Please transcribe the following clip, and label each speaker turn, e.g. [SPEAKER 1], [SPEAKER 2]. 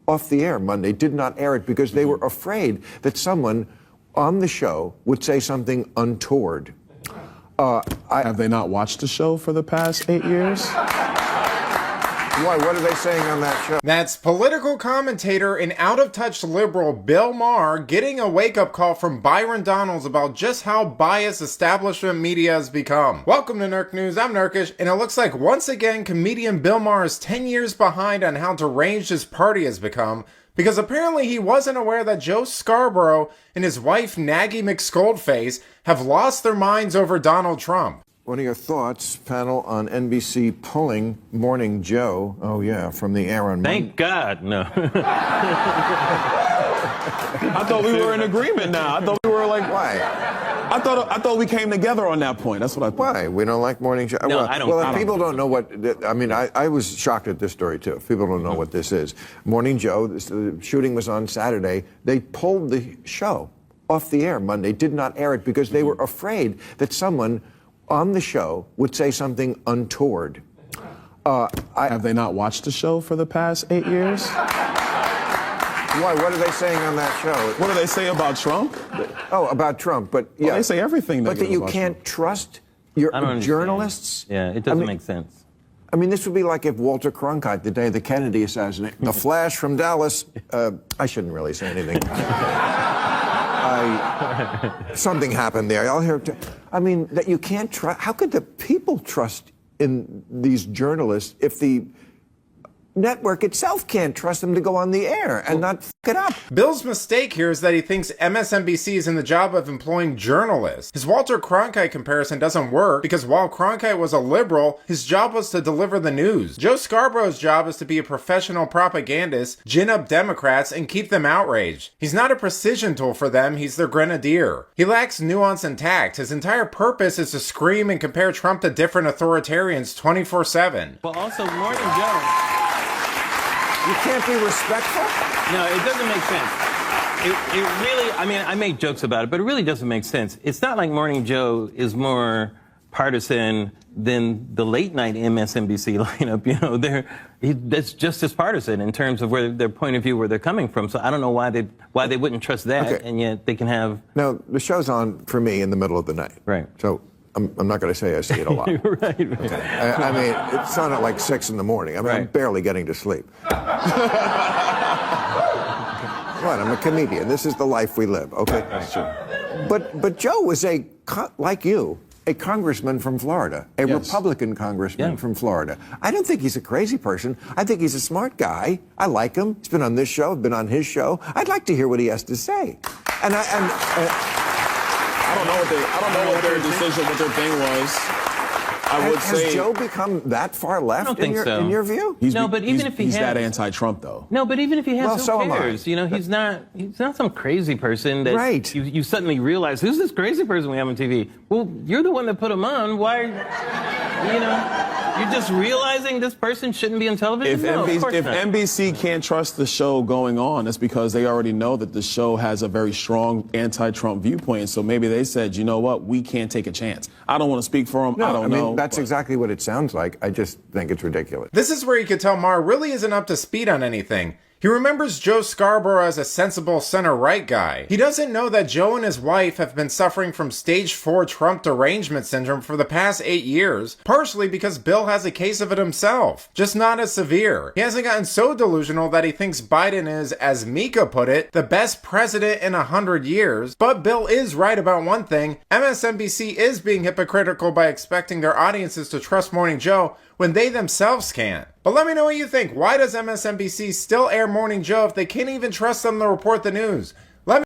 [SPEAKER 1] off the air Monday, did not air it because they were afraid that someone on the show would say something untoward.
[SPEAKER 2] Have they not watched the show for the past 8 years?
[SPEAKER 1] Why? What are they saying on that show?
[SPEAKER 3] That's political commentator and out-of-touch liberal Bill Maher getting a wake-up call from Byron Donalds about just how biased establishment media has become. Welcome to Nurk News, I'm Nurkish, and it looks like once again comedian Bill Maher is 10 years behind on how deranged his party has become, because apparently he wasn't aware that Joe Scarborough and his wife Nagy McScoldface have lost their minds over Donald Trump.
[SPEAKER 1] What are your thoughts, panel, on NBC pulling Morning Joe, from the air on Monday?
[SPEAKER 4] Thank God, no.
[SPEAKER 2] I thought we were in agreement now. I thought we were like,
[SPEAKER 1] Why?
[SPEAKER 2] I thought we came together on that point. That's what I thought.
[SPEAKER 1] Why? We don't like Morning Joe?
[SPEAKER 4] No,
[SPEAKER 1] well,
[SPEAKER 4] I don't.
[SPEAKER 1] Well, if people don't know what, I was shocked at this story, too. If people don't know what this is. Morning Joe, the shooting was on Saturday. They pulled the show off the air Monday, did not air it because they were afraid that someone on the show would say something untoward.
[SPEAKER 2] Have they not watched the show for the past 8 years?
[SPEAKER 1] Why? What are they saying on that show?
[SPEAKER 2] What do they say about Trump?
[SPEAKER 1] Oh, about Trump, but yeah.
[SPEAKER 2] Well, they say everything
[SPEAKER 1] But that you can't trust your journalists?
[SPEAKER 4] Yeah, it doesn't make sense.
[SPEAKER 1] I mean, this would be like if Walter Cronkite, the day of the Kennedy assassination, the Flash from Dallas, I shouldn't really say anything. Something happened there. That you can't trust. How could the people trust in these journalists if the network itself can't trust them to go on the air and not f it up?
[SPEAKER 3] Bill's mistake here is that he thinks MSNBC is in the job of employing journalists. His Walter Cronkite comparison doesn't work because while Cronkite was a liberal, his job was to deliver the news. Joe Scarborough's job is to be a professional propagandist, gin up Democrats, and keep them outraged. He's not a precision tool for them, he's their grenadier. He lacks nuance and tact. His entire purpose is to scream and compare Trump to different authoritarians 24/7.
[SPEAKER 4] Well, also, Morning Joe...
[SPEAKER 1] You can't be respectful?
[SPEAKER 4] No, it doesn't make sense. It really, I make jokes about it, but it really doesn't make sense. It's not like Morning Joe is more partisan than the late night MSNBC lineup. That's just as partisan in terms of where their point of view, where they're coming from. So I don't know why they wouldn't trust that,
[SPEAKER 1] okay.
[SPEAKER 4] And yet they can have...
[SPEAKER 1] Now, the show's on for me in the middle of the night.
[SPEAKER 4] Right.
[SPEAKER 1] So I'm not going to say I see it a lot.
[SPEAKER 4] Right.
[SPEAKER 1] Okay. It's on at like 6 in the morning. I'm barely getting to sleep. What? I'm a comedian. This is the life we live. Okay.
[SPEAKER 4] That's true.
[SPEAKER 1] But Joe was like you, a congressman from Florida, a Republican congressman from Florida. I don't think he's a crazy person. I think he's a smart guy. I like him. He's been on this show. I've been on his show. I'd like to hear what he has to say.
[SPEAKER 2] I don't know what their decision, what their thing was.
[SPEAKER 1] Has Joe become that far left
[SPEAKER 4] I don't think so.
[SPEAKER 1] in your view?
[SPEAKER 2] He's that anti-Trump though.
[SPEAKER 4] No, but even if he has,
[SPEAKER 1] so
[SPEAKER 4] who cares? He's not some crazy person that you suddenly realize, who's this crazy person we have on TV? Well, you're the one that put him on. Why? You're just realizing this person shouldn't be on television?
[SPEAKER 2] If NBC can't trust the show going on, it's because they already know that the show has a very strong anti-Trump viewpoint. So maybe they said, you know what, we can't take a chance. I don't want to speak for him.
[SPEAKER 1] No,
[SPEAKER 2] I don't know.
[SPEAKER 1] That's exactly what it sounds like. I just think it's ridiculous.
[SPEAKER 3] This is where you could tell Maher really isn't up to speed on anything. He remembers Joe Scarborough as a sensible center-right guy. He doesn't know that Joe and his wife have been suffering from stage 4 Trump derangement syndrome for the past 8 years, partially because Bill has a case of it himself, just not as severe. He hasn't gotten so delusional that he thinks Biden is, as Mika put it, the best president in 100 years, but Bill is right about one thing. MSNBC is being hypocritical by expecting their audiences to trust Morning Joe when they themselves can't. But let me know what you think. Why does MSNBC still air Morning Joe if they can't even trust them to report the news?